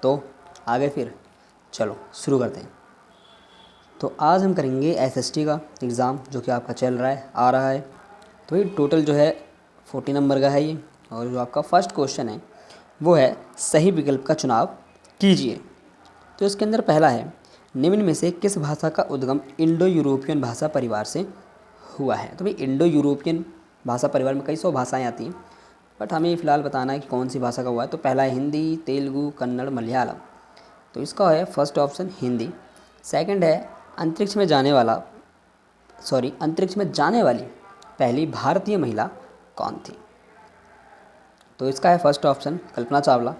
तो आगे फिर चलो शुरू करते हैं। तो आज हम करेंगे एसएसटी का एग्ज़ाम जो कि आपका चल रहा है, आ रहा है। तो ये टोटल जो है 40 नंबर का है ये। और जो आपका फर्स्ट क्वेश्चन है वो है सही विकल्प का चुनाव कीजिए। तो इसके अंदर पहला है, निम्न में से किस भाषा का उद्गम इंडो यूरोपियन भाषा परिवार से हुआ है। तो भाई इंडो यूरोपियन भाषा परिवार में कई सौ भाषाएँ आती हैं, बट हमें फ़िलहाल बताना है कि कौन सी भाषा का हुआ है। तो पहला है हिंदी, तेलुगु, कन्नड़, मलयालम। तो इसका है फर्स्ट ऑप्शन हिंदी। सेकंड है अंतरिक्ष में जाने वाली पहली भारतीय महिला कौन थी। तो इसका है first option Kalpana Chawla.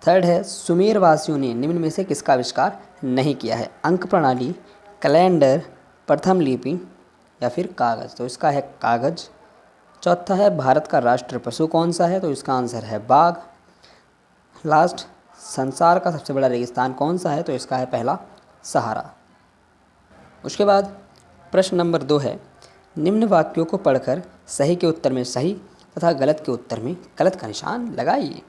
Third है सुमेर वासियों ने निम्न में से किसका आविष्कार नहीं किया है। अंक प्रणाली, कैलेंडर, प्रथम लिपि या फिर कागज़। तो इसका है कागज़। चौथा है भारत का राष्ट्र पशु कौन सा है। तो इसका आंसर है बाघ। लास्ट, संसार का सबसे बड़ा रेगिस्तान कौन सा है। तो इसका है पहला सहारा। उसके बाद प्रश्न नंबर 2 है, निम्न वाक्यों को पढ़कर सही के उत्तर में सही तथा गलत के उत्तर में गलत का निशान लगाइए।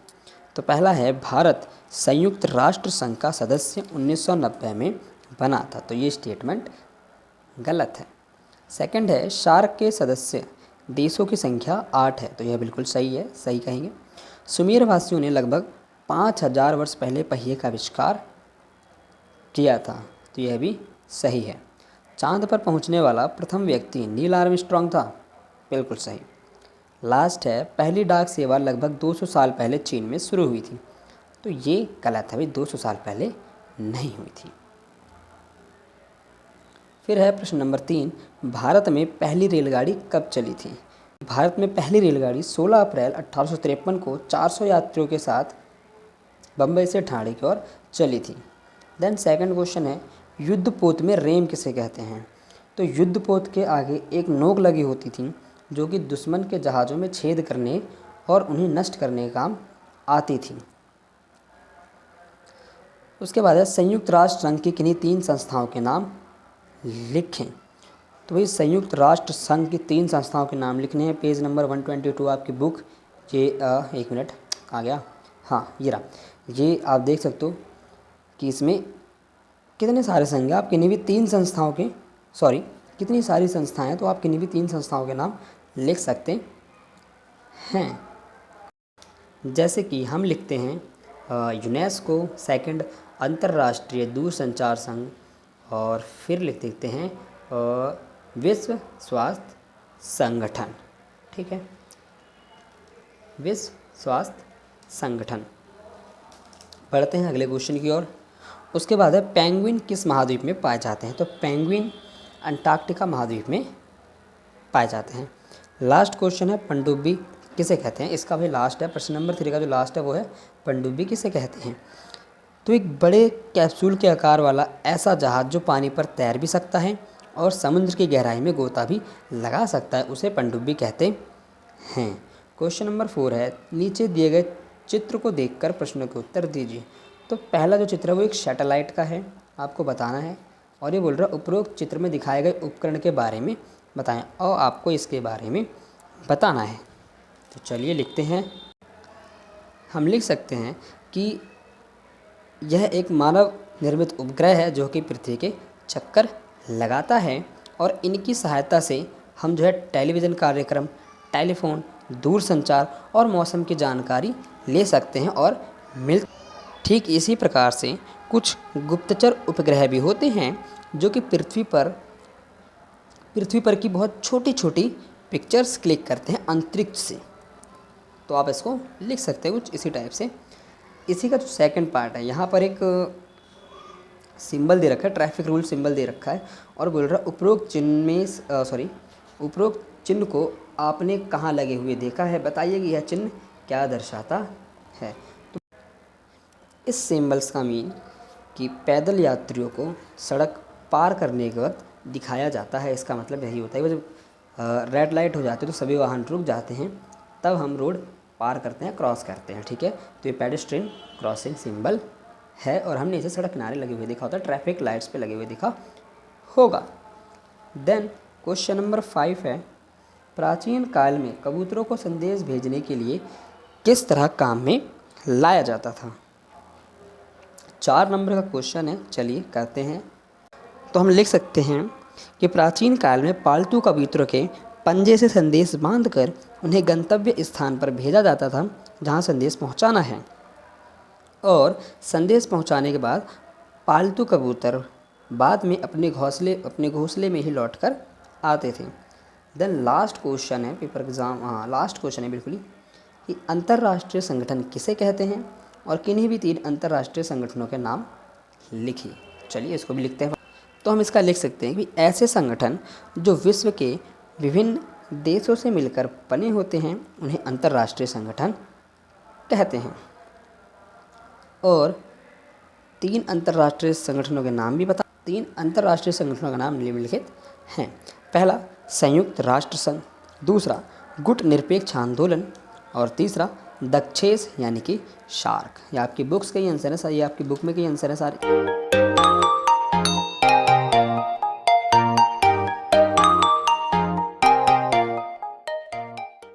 तो पहला है भारत संयुक्त राष्ट्र संघ का सदस्य 1990 में बना था। तो ये स्टेटमेंट गलत है। सेकंड है सार्क के सदस्य देशों की संख्या 8 है। तो यह बिल्कुल सही है, सही कहेंगे। सुमेर वासियों ने लगभग 5000 वर्ष पहले पहिए का आविष्कार किया था। तो यह भी सही है। चांद पर पहुंचने वाला प्रथम व्यक्ति नील आर्मस्ट्रांग था। बिल्कुल सही। लास्ट है पहली डाक सेवा लगभग 200 साल पहले चीन में शुरू हुई थी। तो ये गलत है भाई, 200 साल पहले नहीं हुई थी। फिर है प्रश्न नंबर 3, भारत में पहली रेलगाड़ी कब चली थी। भारत में पहली रेलगाड़ी 16 अप्रैल 1853 को 400 यात्रियों के साथ बम्बई से ठाणे की ओर चली थी। देन सेकंड क्वेश्चन है, युद्धपोत में रेम किसे कहते हैं। तो युद्धपोत के आगे एक नोक लगी होती थी जो कि दुश्मन के जहाज़ों में छेद करने और उन्हें नष्ट करने के काम आती थी। उसके बाद है संयुक्त राष्ट्र संघ की किन्हीं 3 संस्थाओं के नाम लिखें। तो भाई संयुक्त राष्ट्र संघ की 3 संस्थाओं के नाम लिखने हैं। पेज नंबर 122 आपकी बुक। ये एक मिनट आ गया, हाँ ये रहा। ये आप देख सकते हो कि इसमें कितने सारे संघ हैं। आप किन्हीं भी 3 संस्थाओं के कितनी सारी संस्थाएं हैं, तो आप किन्हीं भी 3 संस्थाओं के नाम लिख सकते हैं। जैसे कि हम लिखते हैं यूनेस्को, सेकंड अंतर्राष्ट्रीय दूरसंचार संघ, और फिर लिख देते हैं विश्व स्वास्थ्य संगठन। ठीक है, विश्व स्वास्थ्य संगठन। बढ़ते हैं अगले क्वेश्चन की ओर। उसके बाद है पेंगुइन किस महाद्वीप में पाए जाते हैं। तो पेंगुइन अंटार्कटिका महाद्वीप में पाए जाते हैं। लास्ट क्वेश्चन है पनडुब्बी किसे कहते हैं। इसका भी लास्ट है, प्रश्न नंबर 3 का जो लास्ट है वो है पनडुब्बी किसे कहते हैं। तो एक बड़े कैप्सूल के आकार वाला ऐसा जहाज़ जो पानी पर तैर भी सकता है और समुद्र की गहराई में गोता भी लगा सकता है, उसे पनडुब्बी कहते हैं। क्वेश्चन नंबर 4 है, नीचे दिए गए चित्र को देखकर प्रश्नों के उत्तर दीजिए। तो पहला जो चित्र है वो एक सैटेलाइट का है, आपको बताना है। और ये बोल रहा है उपरोक्त चित्र में दिखाए गए उपकरण के बारे में बताएं और आपको इसके बारे में बताना है। तो चलिए लिखते हैं। हम लिख सकते हैं कि यह एक मानव निर्मित उपग्रह है जो कि पृथ्वी के चक्कर लगाता है, और इनकी सहायता से हम जो है टेलीविज़न कार्यक्रम, टेलीफोन, दूरसंचार और मौसम की जानकारी ले सकते हैं और ठीक इसी प्रकार से कुछ गुप्तचर उपग्रह भी होते हैं जो कि पृथ्वी पर की बहुत छोटी छोटी पिक्चर्स क्लिक करते हैं अंतरिक्ष से। तो आप इसको लिख सकते हैं कुछ इसी टाइप से। इसी का जो सेकंड पार्ट है, यहाँ पर एक सिंबल दे रखा है, ट्रैफिक रूल सिंबल दे रखा है, और बोल रहा है उपरोक्त चिन्ह को आपने कहाँ लगे हुए देखा है, बताइए कि यह चिन्ह क्या दर्शाता है। तो इस सिंबल्स का मीन कि पैदल यात्रियों को सड़क पार करने के वक्त दिखाया जाता है। इसका मतलब यही होता है कि जब रेड लाइट हो जाती है तो सभी वाहन रुक जाते हैं, तब हम रोड पार करते हैं, क्रॉस करते हैं। ठीक है, तो ये पेडेस्ट्रियन क्रॉसिंग सिंबल है और हमने इसे सड़क किनारे लगे हुए देखा होता है, ट्रैफिक लाइट्स पे लगे हुए देखा होगा। देन क्वेश्चन नंबर 5 है, प्राचीन काल में कबूतरों को संदेश भेजने के लिए किस तरह काम में लाया जाता था। 4 नंबर का क्वेश्चन है, चलिए करते हैं। तो हम लिख सकते हैं कि प्राचीन काल में पालतू कबूतरों के पंजे से संदेश बांधकर उन्हें गंतव्य स्थान पर भेजा जाता था जहां संदेश पहुंचाना है, और संदेश पहुंचाने के बाद पालतू कबूतर बाद में अपने घोंसले में ही लौटकर आते थे। देन लास्ट क्वेश्चन है पेपर एग्ज़ाम, लास्ट क्वेश्चन है बिल्कुल ही, कि अंतर्राष्ट्रीय संगठन किसे कहते हैं और किन्हीं भी 3 अंतर्राष्ट्रीय संगठनों के नाम लिखिए। चलिए इसको भी लिखते हैं। तो हम इसका लिख सकते हैं कि ऐसे संगठन जो विश्व के विभिन्न देशों से मिलकर बने होते हैं उन्हें अंतर्राष्ट्रीय संगठन कहते हैं। और 3 अंतर्राष्ट्रीय संगठनों के नाम भी 3 अंतर्राष्ट्रीय संगठनों का नाम निम्नलिखित हैं। पहला संयुक्त राष्ट्र संघ, दूसरा गुट निरपेक्ष आंदोलन, और तीसरा दक्षेस यानी कि शार्क। ये आपकी बुक्स के ही आंसर है, ये आपकी बुक में के आंसर है सारे।